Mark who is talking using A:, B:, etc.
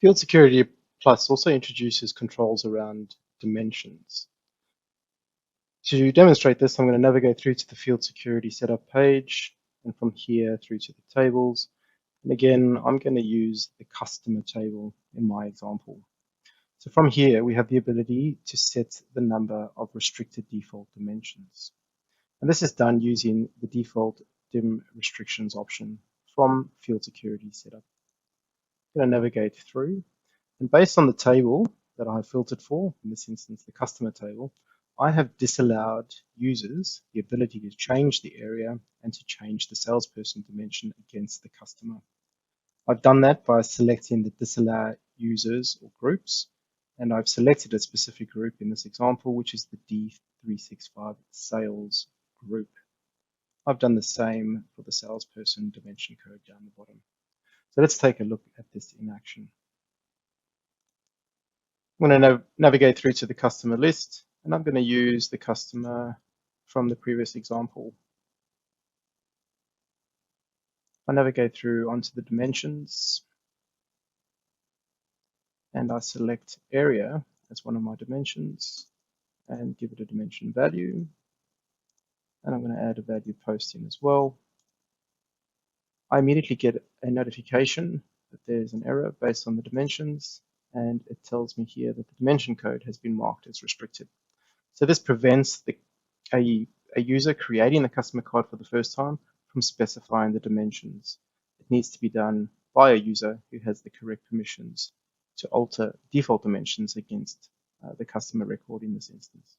A: Field Security Plus also introduces controls around dimensions. To demonstrate this, I'm going to navigate through to the Field Security Setup page, and from here through to the tables. And again, I'm going to use the customer table in my example. So from here, we have the ability to set the number of restricted default dimensions. And this is done using the default dim restrictions option from Field Security Setup. I'm going to navigate through, and based on the table that I have filtered for, in this instance, the customer table, I have disallowed users the ability to change the area and to change the salesperson dimension against the customer. I've done that by selecting the disallow users or groups, and I've selected a specific group in this example, which is the D365 sales group. I've done the same for the salesperson dimension code down the bottom. So let's take a look at this in action. I'm going to navigate through to the customer list, and I'm going to use the customer from the previous example. I navigate through onto the dimensions, and I select area as one of my dimensions and give it a dimension value. And I'm going to add a value post in as well. I immediately get a notification that there's an error based on the dimensions, and it tells me here that the dimension code has been marked as restricted. So this prevents a user creating the customer card for the first time from specifying the dimensions. It needs to be done by a user who has the correct permissions to alter default dimensions against the customer record in this instance.